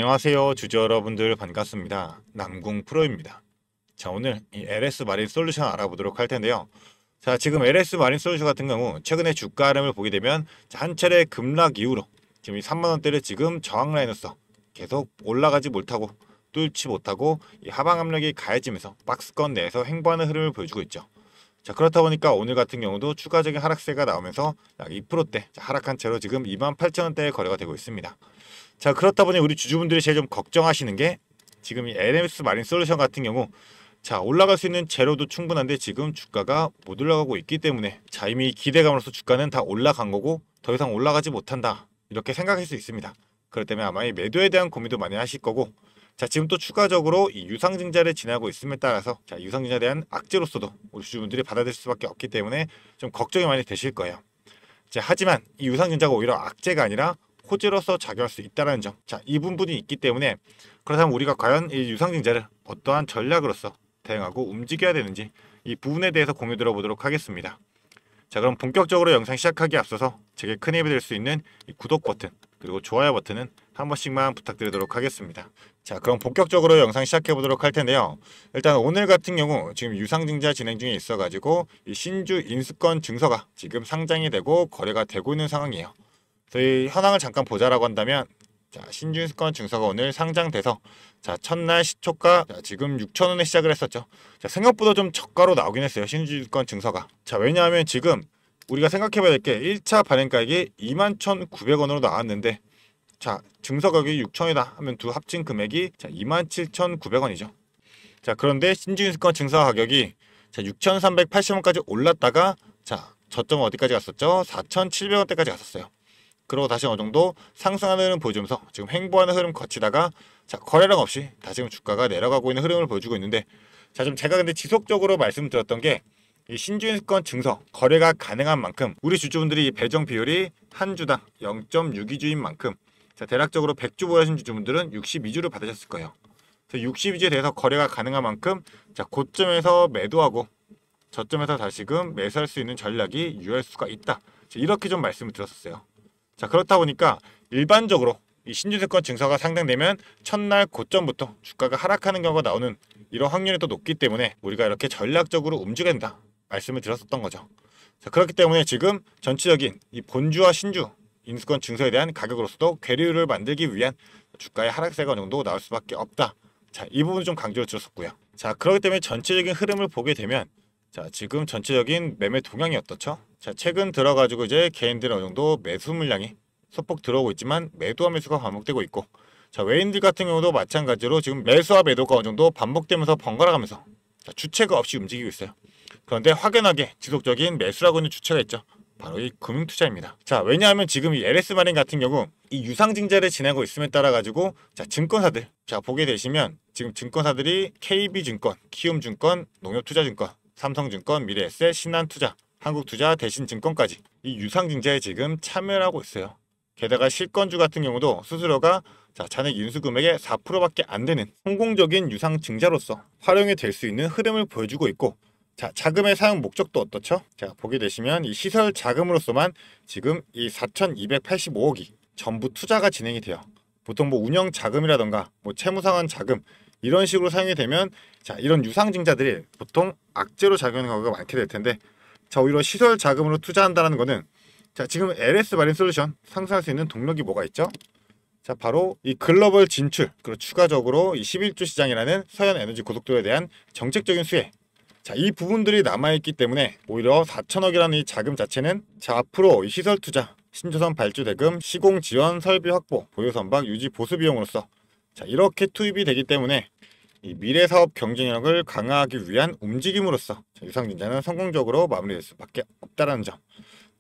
안녕하세요 주주 여러분들 반갑습니다. 남궁 프로입니다. 자, 오늘 이 LS 마린 솔루션 알아보도록 할 텐데요. 자, 지금 LS 마린 솔루션 같은 경우 최근에 주가 흐름을 보게 되면 한 차례 급락 이후로 지금 이 3만원대를 지금 저항 라인으로서 계속 올라가지 못하고 뚫지 못하고 이 하방 압력이 가해지면서 박스권 내에서 횡보하는 흐름을 보여주고 있죠. 자, 그렇다 보니까 오늘 같은 경우도 추가적인 하락세가 나오면서 약 2%대 하락한 채로 지금 28,000원대에 거래가 되고 있습니다. 자, 그렇다 보니 우리 주주분들이 제일 좀 걱정하시는 게 지금 이 LS 마린 솔루션 같은 경우 자, 올라갈 수 있는 재료도 충분한데 지금 주가가 못 올라가고 있기 때문에 자, 이미 기대감으로서 주가는 다 올라간 거고 더 이상 올라가지 못한다 이렇게 생각할 수 있습니다. 그렇기 때문에 아마 이 매도에 대한 고민도 많이 하실 거고, 자, 지금 또 추가적으로 이 유상증자를 지나고 있음에 따라서 자, 유상증자에 대한 악재로서도 우리 주주분들이 받아들일 수밖에 없기 때문에 좀 걱정이 많이 되실 거예요. 자, 하지만 이 유상증자가 오히려 악재가 아니라 호재로서 작용할 수 있다는 점, 자, 이 부분이 있기 때문에 그렇다면 우리가 과연 이 유상증자를 어떠한 전략으로서 대응하고 움직여야 되는지 이 부분에 대해서 공유 들어보도록 하겠습니다. 자, 그럼 본격적으로 영상 시작하기에 앞서서 제게 큰 힘이 될 수 있는 이 구독 버튼 그리고 좋아요 버튼은 한 번씩만 부탁드리도록 하겠습니다. 자, 그럼 본격적으로 영상 시작해 보도록 할 텐데요. 일단 오늘 같은 경우 지금 유상증자 진행 중에 있어 가지고 이 신주 인수권 증서가 지금 상장이 되고 거래가 되고 있는 상황이에요. 저희 현황을 잠깐 보자라고 한다면, 자, 신주 인수권 증서가 오늘 상장돼서 자, 첫날 시초가 자, 지금 6,000원에 시작을 했었죠. 자, 생각보다 좀 저가로 나오긴 했어요, 신주 인수권 증서가. 자, 왜냐하면 지금 우리가 생각해봐야 될 게 1차 발행가액이 21,900원으로 나왔는데, 자, 증서 가격이 6,000원이다 하면 두 합친 금액이 자, 27,900원이죠. 자, 그런데 신주 인수권 증서 가격이 자, 6,380원까지 올랐다가 자, 저점은 어디까지 갔었죠? 4,700원대까지 갔었어요. 그리고 다시 어느 정도 상승하는 흐름 보여주면서 지금 횡보하는 흐름 거치다가 자, 거래량 없이 다시 지금 주가가 내려가고 있는 흐름을 보여주고 있는데, 자, 좀 제가 근데 지속적으로 말씀드렸던 게 이 신주인권 증서 거래가 가능한 만큼 우리 주주분들이 배정 비율이 한 주당 0.62주인 만큼 자, 대략적으로 100주 보유하신 주주분들은 62주를 받으셨을 거예요. 그래서 62주에 대해서 거래가 가능한 만큼 자, 고점에서 매도하고 저점에서 다시금 매수할 수 있는 전략이 유효할 수가 있다. 자, 이렇게 좀 말씀을 드렸었어요. 자, 그렇다 보니까 일반적으로 이 신주세권 증서가 상장되면 첫날 고점부터 주가가 하락하는 경우가 나오는 이런 확률이 더 높기 때문에 우리가 이렇게 전략적으로 움직여야 된다 말씀을 드렸었던 거죠. 자, 그렇기 때문에 지금 전체적인 이 본주와 신주 인수권 증서에 대한 가격으로서도 괴리를 만들기 위한 주가의 하락세가 어느 정도 나올 수밖에 없다. 자, 이 부분 좀 강조를 드렸었고요. 자, 그렇기 때문에 전체적인 흐름을 보게 되면 자, 지금 전체적인 매매 동향이 어떻죠? 자, 최근 들어가지고 이제 개인들은 어느 정도 매수 물량이 소폭 들어오고 있지만 매도와 매수가 반복되고 있고, 자, 외인들 같은 경우도 마찬가지로 지금 매수와 매도가 어느 정도 반복되면서 번갈아 가면서 자, 주체가 없이 움직이고 있어요. 그런데 확연하게 지속적인 매수라고 있는 주체가 있죠. 바로 이 금융투자입니다. 자, 왜냐하면 지금 이 LS 마린 같은 경우 이 유상증자를 진행하고 있음에 따라 가지고 자, 증권사들 자, 보게 되시면 지금 증권사들이 KB증권, 키움증권, 농협투자증권, 삼성증권, 미래에셋, 신한투자, 한국투자, 대신증권까지 이 유상증자에 지금 참여를 하고 있어요. 게다가 실권주 같은 경우도 수수료가 자, 잔액 인수금액의 4%밖에 안 되는 성공적인 유상증자로서 활용이 될 수 있는 흐름을 보여주고 있고, 자, 자금의 사용 목적도 어떻죠? 자, 보게 되시면 이 시설 자금으로서만 지금 이 4,285억이 전부 투자가 진행이 돼요. 보통 뭐 운영 자금이라던가 뭐 채무상환 자금 이런 식으로 사용이 되면 자, 이런 유상증자들이 보통 악재로 작용하는 경우가 많게 될 텐데, 자, 오히려 시설 자금으로 투자한다는 거는 자, 지금 LS 마린 솔루션 상승할 수 있는 동력이 뭐가 있죠? 자, 바로 이 글로벌 진출, 그리고 추가적으로 이 11조 시장이라는 서현 에너지 고속도로에 대한 정책적인 수혜, 자, 이 부분들이 남아있기 때문에 오히려 4천억이라는 이 자금 자체는 자, 앞으로 이 시설 투자, 신조선 발주 대금, 시공 지원, 설비 확보, 보유 선박, 유지 보수 비용으로서 자, 이렇게 투입이 되기 때문에 이 미래 사업 경쟁력을 강화하기 위한 움직임으로써 유상증자는 성공적으로 마무리될 수밖에 없다라는 점.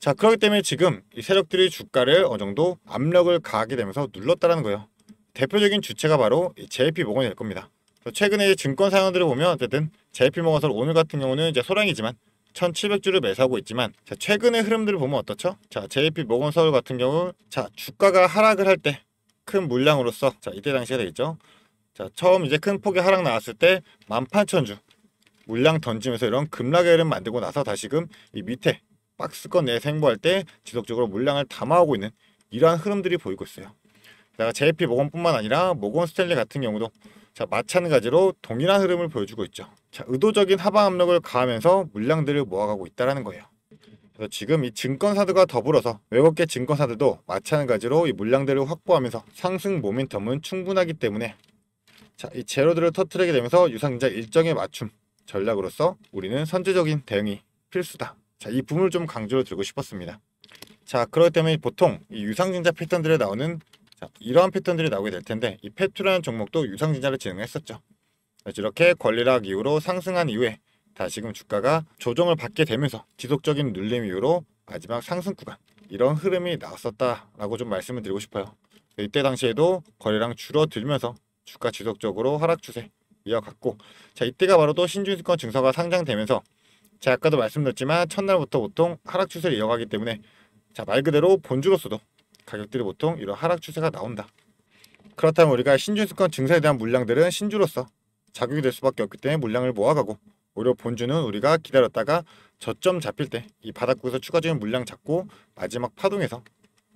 자, 그렇기 때문에 지금 이 세력들이 주가를 어느 정도 압력을 가하게 되면서 눌렀다라는 거예요. 대표적인 주체가 바로 이 JP모건이 될 겁니다. 최근에 증권 사연들을 보면 어쨌든 JP모건설 오늘 같은 경우는 이제 소량이지만 1,700주를 매수하고 있지만, 자, 최근의 흐름들을 보면 어떻죠? 자, JP모건서울 같은 경우 자, 주가가 하락을 할 때 큰 물량으로서 자, 이때 당시에 되겠죠. 자, 처음 이제 큰 폭의 하락 나왔을 때 18,000주 물량 던지면서 이런 급락의 흐름 만들고 나서 다시금 이 밑에 박스권 내에 행보할 때 지속적으로 물량을 담아오고 있는 이러한 흐름들이 보이고 있어요. 게다가 JP 모건뿐만 아니라 모건 스탠리 같은 경우도 자, 마찬가지로 동일한 흐름을 보여주고 있죠. 자, 의도적인 하방 압력을 가하면서 물량들을 모아가고 있다는 거예요. 그래서 지금 이 증권사들과 더불어서 외국계 증권사들도 마찬가지로 이 물량들을 확보하면서 상승 모멘텀은 충분하기 때문에 자, 이 제로들을 터뜨리게 되면서 유상증자 일정에 맞춤 전략으로서 우리는 선제적인 대응이 필수다. 자, 이 부분을 좀 강조를 드리고 싶었습니다. 자, 그렇기 때문에 보통 이 유상증자 패턴들에 나오는 자, 이러한 패턴들이 나오게 될 텐데 이 페트라는 종목도 유상증자를 진행했었죠. 이렇게 권리락 이후로 상승한 이후에 다시금 주가가 조정을 받게 되면서 지속적인 눌림 이후로 마지막 상승 구간 이런 흐름이 나왔었다라고 좀 말씀을 드리고 싶어요. 이때 당시에도 거래량 줄어들면서 주가 지속적으로 하락 추세 이어갔고 자 이때가 바로 또 신주증권 증서가 상장되면서 제가 아까도 말씀드렸지만 첫날부터 보통 하락 추세를 이어가기 때문에 자 말 그대로 본주로서도 가격들이 보통 이런 하락 추세가 나온다. 그렇다면 우리가 신주증권 증서에 대한 물량들은 신주로서 자극이 될 수밖에 없기 때문에 물량을 모아가고 오히려 본주는 우리가 기다렸다가 저점 잡힐 때 이 바닥구에서 추가적인 물량 잡고 마지막 파동에서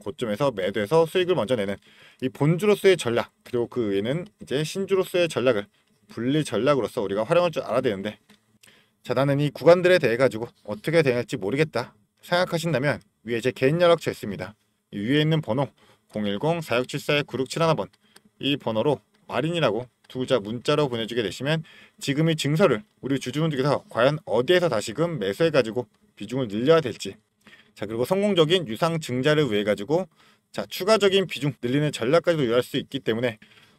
고점에서 매도해서 수익을 먼저 내는 이 본주로서의 전략 그리고 그 외에는 이제 신주로서의 전략을 분리 전략으로서 우리가 활용할 줄 알아야 되는데 자 나는 이 구간들에 대해 가지고 어떻게 대응할지 모르겠다 생각하신다면 위에 제 개인 연락처 있습니다. 이 위에 있는 번호 010-4674-9671번 이 번호로 마린이라고 두 글자 문자로 보내주게 되시면 지금 이 증서를 우리 주주분들께서 과연 어디에서 다시금 매수해가지고 비중을 늘려야 될지 자 그리고 성공적인 유상 증자를 위해 가지고 자 추가적인 비중 늘리는 전략까지도 유효할 수 있기 때문에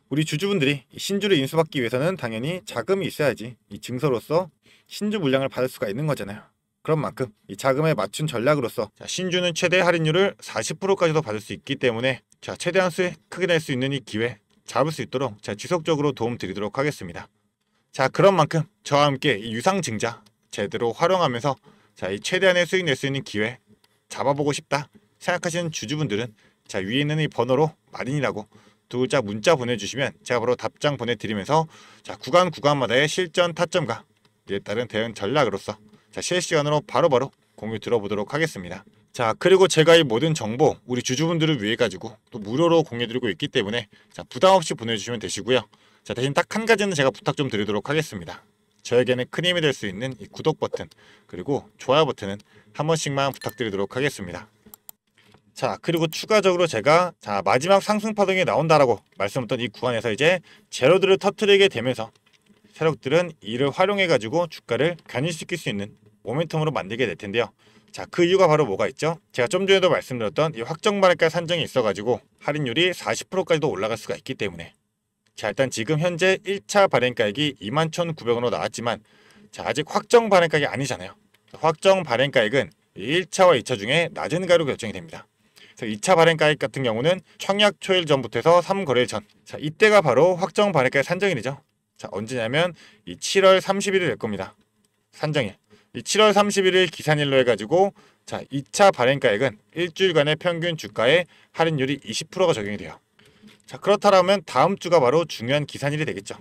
우리 주주분들이 신주를 인수받기 위해서는 당연히 자금이 있어야지 이 증서로서 신주 물량을 받을 수가 있는 거잖아요. 그런 만큼 이 자금에 맞춘 전략으로서 자, 신주는 최대 할인율을 40%까지도 받을 수 있기 때문에 자 최대한 수익 크게 낼 수 있는 이 기회 잡을 수 있도록 자 지속적으로 도움 드리도록 하겠습니다. 자 그런 만큼 저와 함께 이 유상 증자 제대로 활용하면서 자 이 최대한의 수익 낼 수 있는 기회 잡아보고 싶다 생각하시는 주주분들은 자 위에 있는 이 번호로 마린이라고 두 글자 문자 보내주시면 제가 바로 답장 보내드리면서 자 구간마다의 실전 타점과 이에 따른 대응 전략으로서 자 실시간으로 바로바로 공유 들어보도록 하겠습니다. 자 그리고 제가 이 모든 정보 우리 주주분들을 위해 가지고 또 무료로 공유드리고 있기 때문에 자 부담없이 보내주시면 되시고요. 자 대신 딱 한 가지는 제가 부탁 좀 드리도록 하겠습니다. 저에게는 큰 힘이 될 수 있는 이 구독 버튼 그리고 좋아요 버튼은 한 번씩만 부탁드리도록 하겠습니다. 자 그리고 추가적으로 제가 자 마지막 상승 파동이 나온다라고 말씀했던 이 구간에서 이제 제로들을 터뜨리게 되면서 세력들은 이를 활용해 가지고 주가를 견인시킬 수 있는 모멘텀으로 만들게 될 텐데요. 자, 그 이유가 바로 뭐가 있죠? 제가 좀 전에도 말씀드렸던 이 확정 발행가 산정이 있어가지고 할인율이 40%까지도 올라갈 수가 있기 때문에 자, 일단 지금 현재 1차 발행가액이 21,900원으로 나왔지만 자, 아직 확정 발행가액이 아니잖아요. 확정 발행가액은 1차와 2차 중에 낮은 가로 결정이 됩니다. 그래서 2차 발행가액 같은 경우는 청약 초일 전부터 해서 3거래일 전. 자, 이때가 바로 확정 발행가액 산정일이죠. 자, 언제냐면 이 7월 30일이 될 겁니다. 산정일. 이 7월 31일 기산일로 해가지고 자 2차 발행가액은 일주일간의 평균 주가의 할인율이 20%가 적용이 돼요. 자 그렇다면 다음 주가 바로 중요한 기산일이 되겠죠.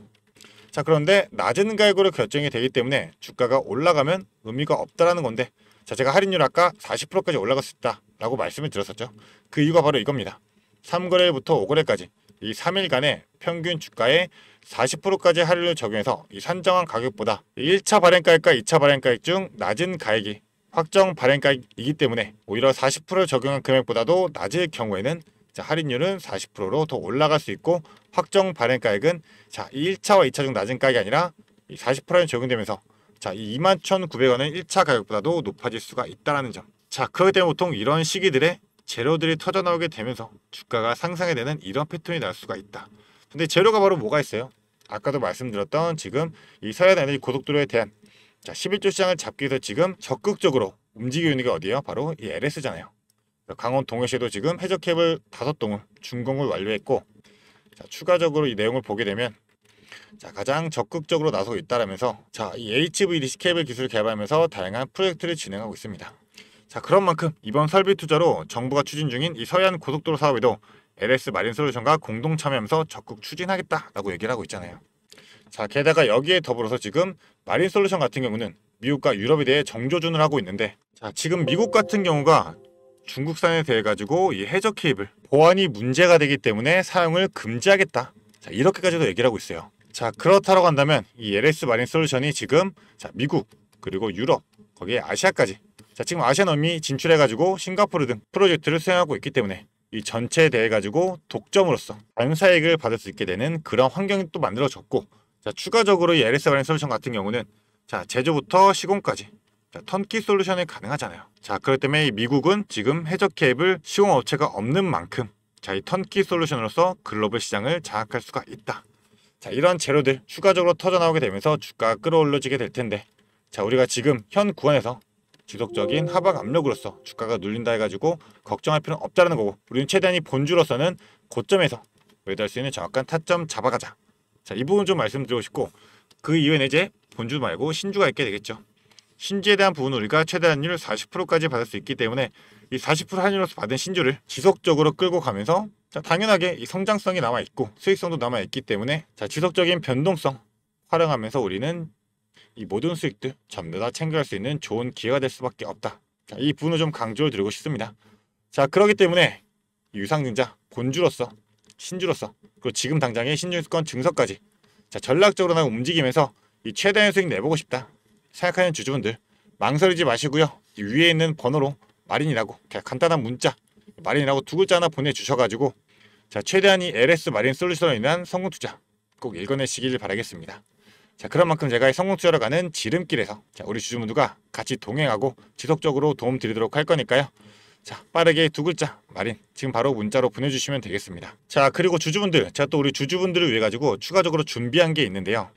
자 그런데 낮은 가액으로 결정이 되기 때문에 주가가 올라가면 의미가 없다라는 건데 자 제가 할인율 아까 40%까지 올라갈 수 있다 라고 말씀을 드렸었죠. 그 이유가 바로 이겁니다. 3거래일부터 5거래까지 이 3일간의 평균 주가의 40%까지 할인율을 적용해서 이 산정한 가격보다 1차 발행가액과 2차 발행가액 중 낮은 가액이 확정 발행가액이기 때문에 오히려 40%를 적용한 금액보다도 낮을 경우에는 자, 할인율은 40%로 더 올라갈 수 있고 확정 발행가액은 자, 1차와 2차 중 낮은 가격이 아니라 40%에 적용되면서 자, 이 21,900원은 1차 가격보다도 높아질 수가 있다는 점. 자, 그렇기 때문에 보통 이런 시기들에 재료들이 터져 나오게 되면서 주가가 상승하게 되는 이런 패턴이 날 수가 있다. 근데 재료가 바로 뭐가 있어요? 아까도 말씀드렸던 지금 이 서해안 에너지 고속도로에 대한 자 11조 시장을 잡기 위해서 지금 적극적으로 움직이고 있는 게 어디예요? 바로 이 LS잖아요. 강원 동해시에도 지금 해저 케이블 5동을 준공을 완료했고 자, 추가적으로 이 내용을 보게 되면 자 가장 적극적으로 나서고 있다라면서 자 이 HVDC 케이블 기술을 개발하면서 다양한 프로젝트를 진행하고 있습니다. 자 그런 만큼 이번 설비 투자로 정부가 추진 중인 이 서해안 고속도로 사업에도 LS 마린솔루션과 공동 참여하면서 적극 추진하겠다라고 얘기를 하고 있잖아요. 자 게다가 여기에 더불어서 지금 마린솔루션 같은 경우는 미국과 유럽에 대해 정조준을 하고 있는데 자 지금 미국 같은 경우가 중국산에 대해 가지고 이 해저 케이블 보안이 문제가 되기 때문에 사용을 금지하겠다. 자, 이렇게까지도 얘기를 하고 있어요. 자, 그렇다고 한다면 이 LS 마린 솔루션이 지금 자, 미국 그리고 유럽 거기에 아시아까지 자, 지금 아시아넘이 진출해 가지고 싱가포르 등 프로젝트를 수행하고 있기 때문에 이 전체에 대해 가지고 독점으로서 반사이익을 받을 수 있게 되는 그런 환경이 또 만들어졌고, 자, 추가적으로 이 LS 마린 솔루션 같은 경우는 자, 제조부터 시공까지 자, 턴키 솔루션이 가능하잖아요. 자, 그렇기 때문에 이 미국은 지금 해저 케이블 시공 업체가 없는 만큼 자, 이 턴키 솔루션으로서 글로벌 시장을 장악할 수가 있다. 자, 이런 재료들 추가적으로 터져나오게 되면서 주가가 끌어올려지게 될 텐데, 자, 우리가 지금 현 구간에서 지속적인 하방 압력으로서 주가가 눌린다 해가지고 걱정할 필요는 없다는 거고, 우리는 최대한 이 본주로서는 고점에서 매도할 수 있는 정확한 타점 잡아가자. 자, 이 부분 좀 말씀드리고 싶고, 그 이후에는 이제 본주 말고 신주가 있게 되겠죠. 신주에 대한 부분은 우리가 최대 환율 40%까지 받을 수 있기 때문에 이 40% 환율로서 받은 신주를 지속적으로 끌고 가면서 자, 당연하게 이 성장성이 남아있고 수익성도 남아있기 때문에 자, 지속적인 변동성 활용하면서 우리는 이 모든 수익들 전부 다 챙겨갈 수 있는 좋은 기회가 될 수밖에 없다. 자, 이 부분을 좀 강조를 드리고 싶습니다. 자, 그렇기 때문에 유상증자 본주로서 신주로서 그리고 지금 당장의 신주권 증서까지 자, 전략적으로 나 움직이면서 이 최대한 수익 내보고 싶다 생각하는 주주분들 망설이지 마시고요. 이 위에 있는 번호로 마린이라고 그냥 간단한 문자 마린이라고 두 글자 하나 보내주셔가지고 자, 최대한 이 LS 마린 솔루션으로 인한 성공 투자 꼭 읽어내시길 바라겠습니다. 자, 그런 만큼 제가 이 성공 투자로 가는 지름길에서 자, 우리 주주분들과 같이 동행하고 지속적으로 도움 드리도록 할 거니까요. 자, 빠르게 두 글자 마린 지금 바로 문자로 보내주시면 되겠습니다. 자, 그리고 주주분들 제가 또 우리 주주분들을 위해 가지고 추가적으로 준비한 게 있는데요.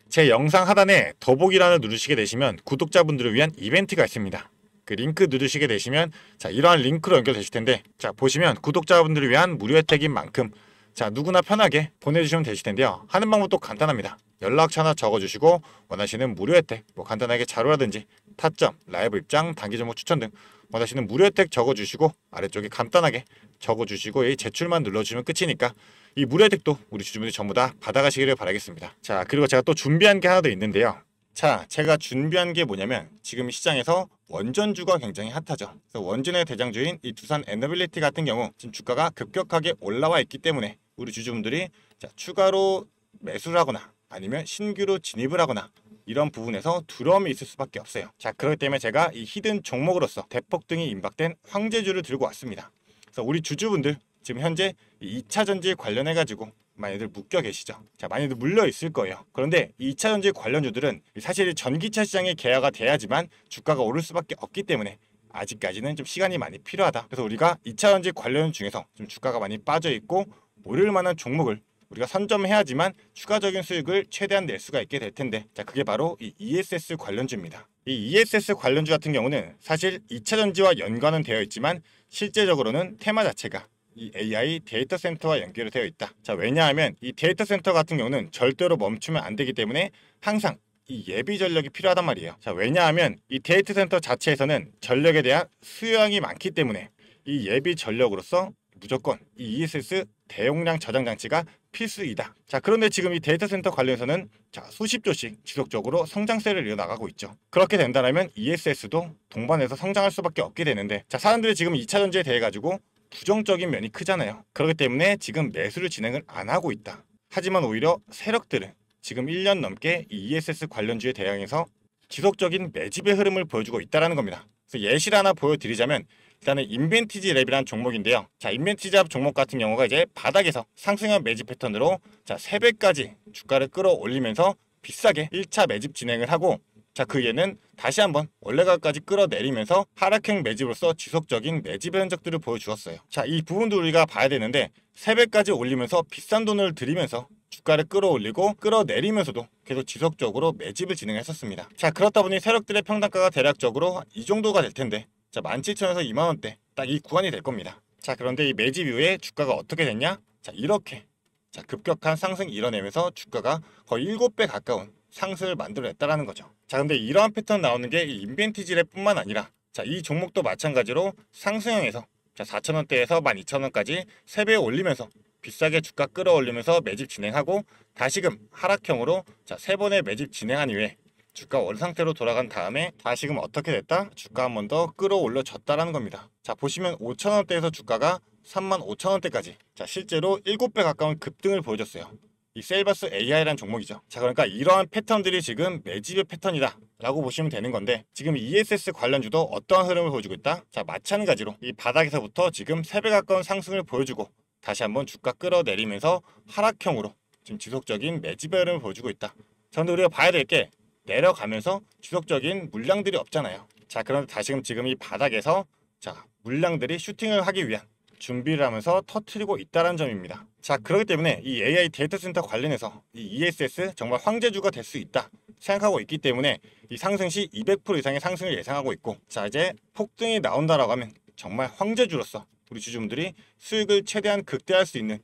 제 영상 하단에 더보기란을 누르시게 되시면 구독자분들을 위한 이벤트가 있습니다. 그 링크 누르시게 되시면 자, 이러한 링크로 연결되실 텐데 자, 보시면 구독자분들을 위한 무료 혜택인 만큼 자, 누구나 편하게 보내주시면 되실 텐데요. 하는 방법도 간단합니다. 연락처 하나 적어주시고 원하시는 무료 혜택 뭐 간단하게 자료라든지 타점, 라이브 입장, 단기 종목 추천 등 원하시는 무료 혜택 적어주시고 아래쪽에 간단하게 적어주시고 이 제출만 눌러주시면 끝이니까 이 무료 혜택도 우리 주주분들이 전부 다 받아가시기를 바라겠습니다. 자, 그리고 제가 또 준비한 게 하나 더 있는데요. 자, 제가 준비한 게 뭐냐면 지금 시장에서 원전주가 굉장히 핫하죠. 그래서 원전의 대장주인 이 두산 에너빌리티 같은 경우 지금 주가가 급격하게 올라와 있기 때문에 우리 주주분들이 자, 추가로 매수를 하거나 아니면 신규로 진입을 하거나 이런 부분에서 두려움이 있을 수밖에 없어요. 자, 그렇기 때문에 제가 이 히든 종목으로서 대폭등이 임박된 황제주를 들고 왔습니다. 그래서 우리 주주분들 지금 현재 2차 전지 관련해 가지고 많이들 묶여 계시죠. 자, 많이들 물려 있을 거예요. 그런데 2차 전지 관련주들은 사실 전기차 시장이 개화가 돼야지만 주가가 오를 수밖에 없기 때문에 아직까지는 좀 시간이 많이 필요하다. 그래서 우리가 2차 전지 관련 중에서 좀 주가가 많이 빠져 있고 오를 만한 종목을 우리가 선점해야지만 추가적인 수익을 최대한 낼 수가 있게 될 텐데 자, 그게 바로 이 ESS 관련주입니다. 이 ESS 관련주 같은 경우는 사실 2차 전지와 연관은 되어 있지만 실제적으로는 테마 자체가 이 AI 데이터 센터와 연결이 되어 있다. 자, 왜냐하면 이 데이터 센터 같은 경우는 절대로 멈추면 안 되기 때문에 항상 이 예비 전력이 필요하단 말이에요. 자, 왜냐하면 이 데이터 센터 자체에서는 전력에 대한 수요량이 많기 때문에 이 예비 전력으로서 무조건 이 ESS 대용량 저장 장치가 필수이다. 자, 그런데 지금 이 데이터 센터 관련해서는 자, 수십 조씩 지속적으로 성장세를 이어나가고 있죠. 그렇게 된다면 ESS도 동반해서 성장할 수밖에 없게 되는데 자, 사람들이 지금 2차 전지에 대해 가지고 부정적인 면이 크잖아요. 그렇기 때문에 지금 매수를 진행을 안 하고 있다. 하지만 오히려 세력들은 지금 1년 넘게 이 ESS 관련주에 대항해서 지속적인 매집의 흐름을 보여주고 있다는 겁니다. 그래서 예시를 하나 보여드리자면 일단은 인벤티지 랩이라는 종목인데요. 자, 인벤티지 랩 종목 같은 경우가 이제 바닥에서 상승형 매집 패턴으로 자, 3배까지 주가를 끌어올리면서 비싸게 1차 매집 진행을 하고 자, 그 이후에는 다시 한번 원래 가까지 끌어내리면서 하락형 매집으로서 지속적인 매집의 흔적들을 보여주었어요. 자, 이 부분도 우리가 봐야 되는데 3배까지 올리면서 비싼 돈을 들이면서 주가를 끌어올리고 끌어내리면서도 계속 지속적으로 매집을 진행했었습니다. 자, 그렇다 보니 세력들의 평단가가 대략적으로 이 정도가 될 텐데 자, 17,000원에서 2만원대 딱 이 구간이 될 겁니다. 자, 그런데 이 매집 이후에 주가가 어떻게 됐냐? 자, 이렇게 자, 급격한 상승 이뤄내면서 주가가 거의 7배 가까운 상승을 만들어냈다라는 거죠. 자, 근데 이러한 패턴 나오는 게 이 인벤티지랩 뿐만 아니라 자, 이 종목도 마찬가지로 상승형에서 자, 4,000원대에서 12,000원까지 3배 올리면서 비싸게 주가 끌어올리면서 매집 진행하고 다시금 하락형으로 자, 3번의 매집 진행한 이후에 주가 원 상태로 돌아간 다음에 다시금 어떻게 됐다? 주가 한 번 더 끌어올려졌다라는 겁니다. 자, 보시면 5,000원대에서 주가가 35,000원대까지 자, 실제로 7배 가까운 급등을 보여줬어요. 이 세일바스 AI라는 종목이죠. 자, 그러니까 이러한 패턴들이 지금 매집의 패턴이다 라고 보시면 되는 건데, 지금 ESS 관련주도 어떠한 흐름을 보여주고 있다? 자, 마찬가지로 이 바닥에서부터 지금 3배 가까운 상승을 보여주고 다시 한번 주가 끌어내리면서 하락형으로 지금 지속적인 매집의 흐름을 보여주고 있다. 자, 근데 우리가 봐야 될 게 내려가면서 지속적인 물량들이 없잖아요. 자, 그런데 다시금 지금 이 바닥에서 자, 물량들이 슈팅을 하기 위한 준비를 하면서 터트리고 있다는 점입니다. 자, 그렇기 때문에 이 AI 데이터 센터 관련해서 이 ESS 정말 황제주가 될 수 있다 생각하고 있기 때문에 이 상승 시 200% 이상의 상승을 예상하고 있고, 자, 이제 폭등이 나온다라고 하면 정말 황제주로서 우리 주주분들이 수익을 최대한 극대화할 수 있는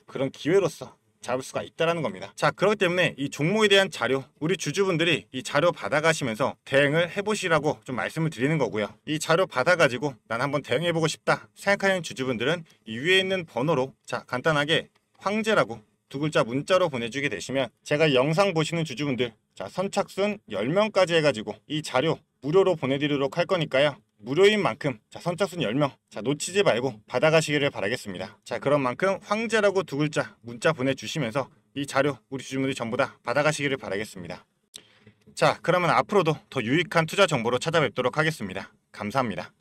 그런 기회로서 잡을 수가 있다는 겁니다. 자, 그렇기 때문에 이 종목에 대한 자료, 우리 주주분들이 이 자료 받아가시면서 대응을 해보시라고 좀 말씀을 드리는 거고요. 이 자료 받아가지고 난 한번 대응해보고 싶다 생각하는 주주분들은 이 위에 있는 번호로 자, 간단하게 황제라고 두 글자 문자로 보내주게 되시면 제가 영상 보시는 주주분들 자, 선착순 10명까지 해가지고 이 자료 무료로 보내드리도록 할 거니까요. 무료인 만큼 자, 선착순 10명 자, 놓치지 말고 받아가시기를 바라겠습니다. 자, 그런 만큼 황제라고 두 글자 문자 보내주시면서 이 자료 우리 주주분들이 전부 다 받아가시기를 바라겠습니다. 자, 그러면 앞으로도 더 유익한 투자 정보로 찾아뵙도록 하겠습니다. 감사합니다.